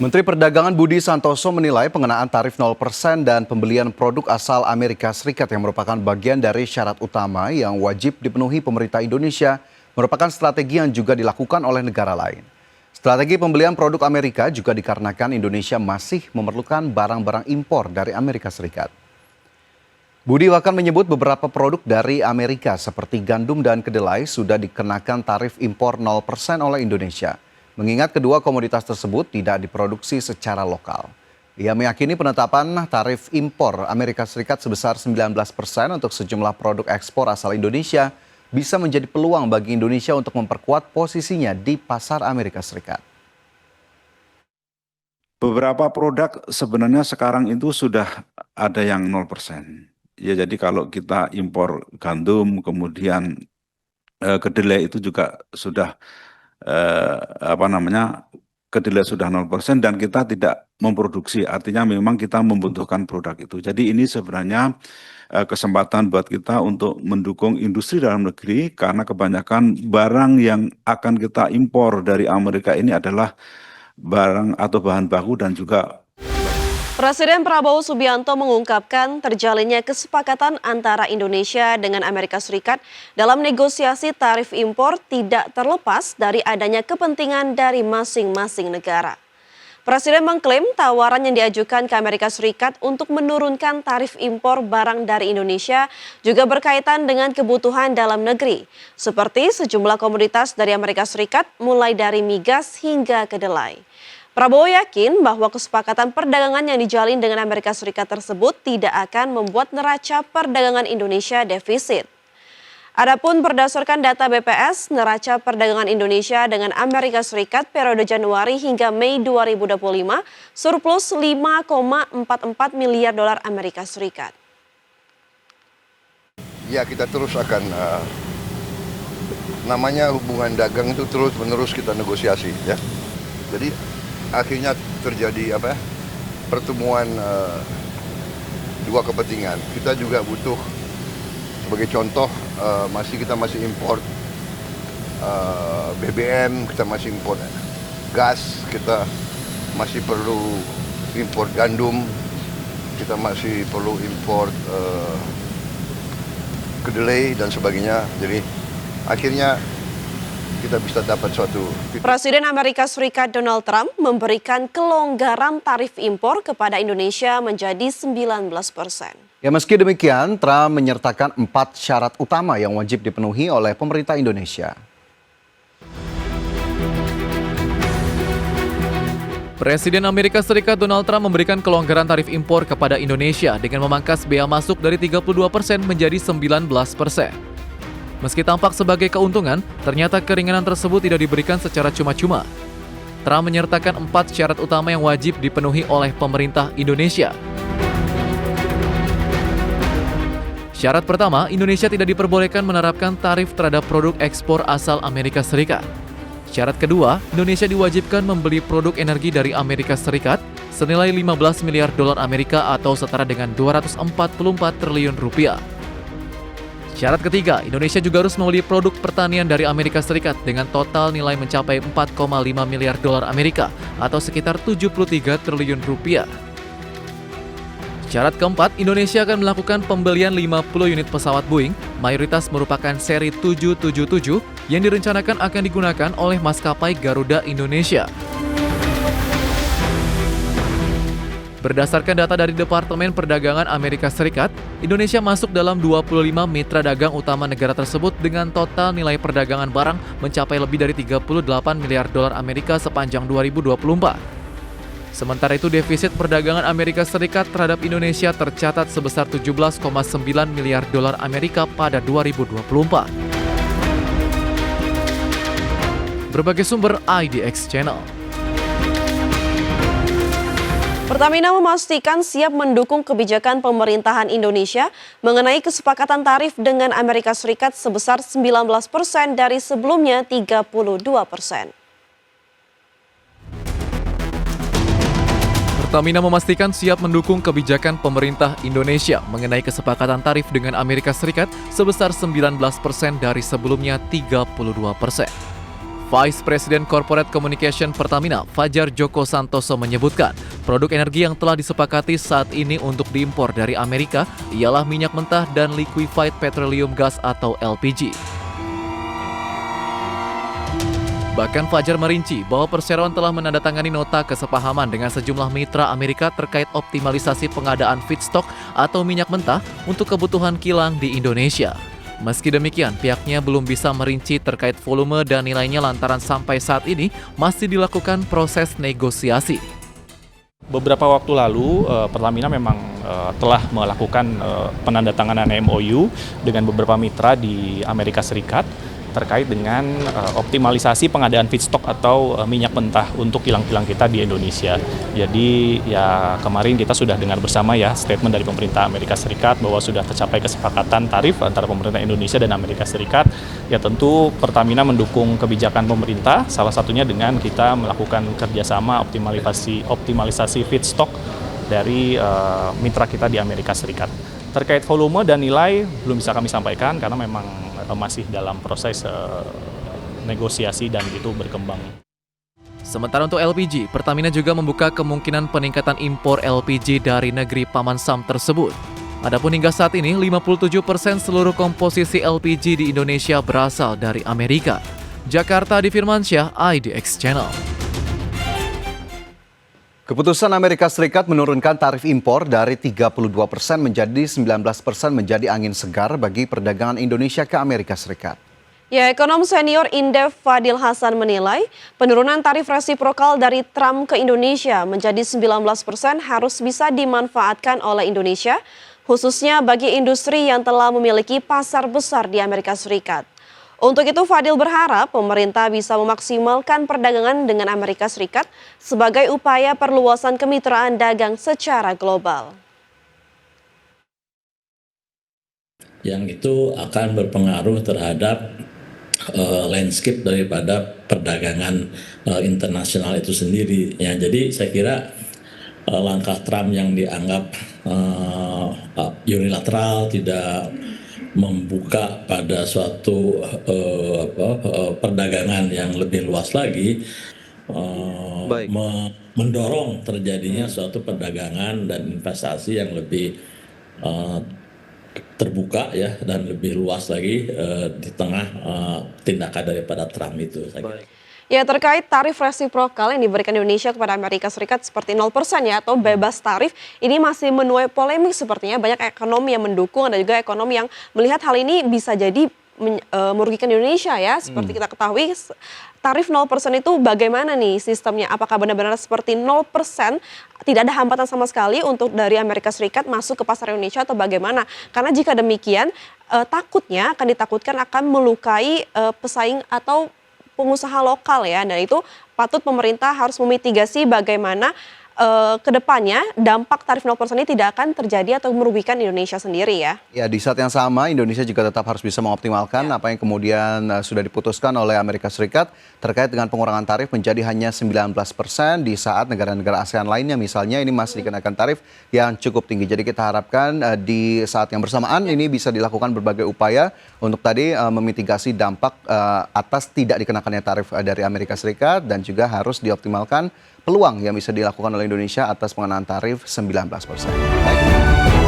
Menteri Perdagangan Budi Santoso menilai pengenaan tarif 0% dan pembelian produk asal Amerika Serikat yang merupakan bagian dari syarat utama yang wajib dipenuhi pemerintah Indonesia merupakan strategi yang juga dilakukan oleh negara lain. Strategi pembelian produk Amerika juga dikarenakan Indonesia masih memerlukan barang-barang impor dari Amerika Serikat. Budi bahkan menyebut beberapa produk dari Amerika seperti gandum dan kedelai sudah dikenakan tarif impor 0% oleh Indonesia. Mengingat kedua komoditas tersebut tidak diproduksi secara lokal. Ia meyakini penetapan tarif impor Amerika Serikat sebesar 19% untuk sejumlah produk ekspor asal Indonesia bisa menjadi peluang bagi Indonesia untuk memperkuat posisinya di pasar Amerika Serikat. Beberapa produk sebenarnya sekarang itu sudah ada yang 0%. Ya, jadi kalau kita impor gandum, kemudian kedelai itu juga sudah kedelai sudah 0% dan kita tidak memproduksi, artinya memang kita membutuhkan produk itu. Jadi ini sebenarnya kesempatan buat kita untuk mendukung industri dalam negeri karena kebanyakan barang yang akan kita impor dari Amerika ini adalah barang atau bahan baku dan juga Presiden Prabowo Subianto mengungkapkan terjalinnya kesepakatan antara Indonesia dengan Amerika Serikat dalam negosiasi tarif impor tidak terlepas dari adanya kepentingan dari masing-masing negara. Presiden mengklaim tawaran yang diajukan ke Amerika Serikat untuk menurunkan tarif impor barang dari Indonesia juga berkaitan dengan kebutuhan dalam negeri, seperti sejumlah komoditas dari Amerika Serikat mulai dari migas hingga kedelai. Prabowo yakin bahwa kesepakatan perdagangan yang dijalin dengan Amerika Serikat tersebut tidak akan membuat neraca perdagangan Indonesia defisit. Adapun berdasarkan data BPS, neraca perdagangan Indonesia dengan Amerika Serikat periode Januari hingga Mei 2025 surplus 5,44 miliar dolar Amerika Serikat. Ya, kita terus akan namanya hubungan dagang itu terus-menerus kita negosiasi, ya. Jadi akhirnya terjadi pertemuan dua kepentingan. Kita juga butuh, sebagai contoh, kita masih impor BBM, kita masih impor gas, kita masih perlu impor gandum, kita masih perlu impor kedelai dan sebagainya. Jadi akhirnya kita bisa dapat suatu. Presiden Amerika Serikat Donald Trump memberikan kelonggaran tarif impor kepada Indonesia menjadi 19%. Ya, meski demikian, Trump menyertakan 4 syarat utama yang wajib dipenuhi oleh pemerintah Indonesia. Presiden Amerika Serikat Donald Trump memberikan kelonggaran tarif impor kepada Indonesia dengan memangkas bea masuk dari 32% menjadi 19%. Meski tampak sebagai keuntungan, ternyata keringanan tersebut tidak diberikan secara cuma-cuma. Trump menyertakan 4 syarat utama yang wajib dipenuhi oleh pemerintah Indonesia. Syarat pertama, Indonesia tidak diperbolehkan menerapkan tarif terhadap produk ekspor asal Amerika Serikat. Syarat kedua, Indonesia diwajibkan membeli produk energi dari Amerika Serikat senilai 15 miliar dolar Amerika atau setara dengan 244 triliun rupiah. Syarat ketiga, Indonesia juga harus membeli produk pertanian dari Amerika Serikat dengan total nilai mencapai 4,5 miliar dolar Amerika atau sekitar 73 triliun rupiah. Syarat keempat, Indonesia akan melakukan pembelian 50 unit pesawat Boeing, mayoritas merupakan seri 777 yang direncanakan akan digunakan oleh maskapai Garuda Indonesia. Berdasarkan data dari Departemen Perdagangan Amerika Serikat, Indonesia masuk dalam 25 mitra dagang utama negara tersebut dengan total nilai perdagangan barang mencapai lebih dari 38 miliar dolar Amerika sepanjang 2024. Sementara itu, defisit perdagangan Amerika Serikat terhadap Indonesia tercatat sebesar 17,9 miliar dolar Amerika pada 2024. Berbagai sumber IDX Channel. Pertamina memastikan siap mendukung kebijakan pemerintahan Indonesia mengenai kesepakatan tarif dengan Amerika Serikat sebesar 19% dari sebelumnya 32%. Pertamina memastikan siap mendukung kebijakan pemerintah Indonesia mengenai kesepakatan tarif dengan Amerika Serikat sebesar 19% dari sebelumnya 32%. Vice President Corporate Communication Pertamina, Fajar Joko Santoso menyebutkan, produk energi yang telah disepakati saat ini untuk diimpor dari Amerika ialah minyak mentah dan liquefied petroleum gas atau LPG. Bahkan Fajar merinci bahwa perseroan telah menandatangani nota kesepahaman dengan sejumlah mitra Amerika terkait optimalisasi pengadaan feedstock atau minyak mentah untuk kebutuhan kilang di Indonesia. Meski demikian, pihaknya belum bisa merinci terkait volume dan nilainya lantaran sampai saat ini masih dilakukan proses negosiasi. Beberapa waktu lalu, Pertamina memang telah melakukan penandatanganan MOU dengan beberapa mitra di Amerika Serikat terkait dengan optimalisasi pengadaan feedstock atau minyak mentah untuk kilang-kilang kita di Indonesia. Jadi ya kemarin kita sudah dengar bersama ya statement dari pemerintah Amerika Serikat bahwa sudah tercapai kesepakatan tarif antara pemerintah Indonesia dan Amerika Serikat. Ya tentu Pertamina mendukung kebijakan pemerintah, salah satunya dengan kita melakukan kerjasama optimalisasi feedstock dari mitra kita di Amerika Serikat. Terkait volume dan nilai belum bisa kami sampaikan karena memang masih dalam proses negosiasi dan itu berkembang. Sementara untuk LPG, Pertamina juga membuka kemungkinan peningkatan impor LPG dari negeri Paman Sam tersebut. Adapun hingga saat ini, 57% seluruh komposisi LPG di Indonesia berasal dari Amerika. Jakarta, Adi Firmansyah, IDX Channel. Keputusan Amerika Serikat menurunkan tarif impor dari 32% menjadi 19% menjadi angin segar bagi perdagangan Indonesia ke Amerika Serikat. Ya, ekonom senior Indef Fadil Hasan menilai penurunan tarif resiprokal dari Trump ke Indonesia menjadi 19% harus bisa dimanfaatkan oleh Indonesia, khususnya bagi industri yang telah memiliki pasar besar di Amerika Serikat. Untuk itu Fadil berharap pemerintah bisa memaksimalkan perdagangan dengan Amerika Serikat sebagai upaya perluasan kemitraan dagang secara global. Yang itu akan berpengaruh terhadap landscape daripada perdagangan internasional itu sendiri. Ya, jadi saya kira langkah Trump yang dianggap unilateral, tidak membuka pada suatu perdagangan yang lebih luas lagi, mendorong terjadinya suatu perdagangan dan investasi yang lebih terbuka ya dan lebih luas lagi di tengah tindakan daripada Trump itu. Saya kira. Ya, terkait tarif resiprokal yang diberikan Indonesia kepada Amerika Serikat seperti 0% ya atau bebas tarif, ini masih menuai polemik sepertinya. Banyak ekonomi yang mendukung, ada juga ekonomi yang melihat hal ini bisa jadi merugikan Indonesia ya. Seperti kita ketahui, tarif 0% itu bagaimana nih sistemnya? Apakah benar-benar seperti 0%, tidak ada hambatan sama sekali untuk dari Amerika Serikat masuk ke pasar Indonesia atau bagaimana? Karena jika demikian, takutnya ditakutkan akan melukai pesaing atau pengusaha lokal ya, dan itu patut pemerintah harus memitigasi bagaimana ke depannya dampak tarif 0% ini tidak akan terjadi atau merugikan Indonesia sendiri ya. Ya, di saat yang sama Indonesia juga tetap harus bisa mengoptimalkan apa yang kemudian sudah diputuskan oleh Amerika Serikat terkait dengan pengurangan tarif menjadi hanya 19% di saat negara-negara ASEAN lainnya misalnya ini masih dikenakan tarif yang cukup tinggi. Jadi kita harapkan di saat yang bersamaan ini bisa dilakukan berbagai upaya untuk tadi memitigasi dampak atas tidak dikenakannya tarif dari Amerika Serikat dan juga harus dioptimalkan peluang yang bisa dilakukan oleh Indonesia atas pengenaan tarif 19%. Baik.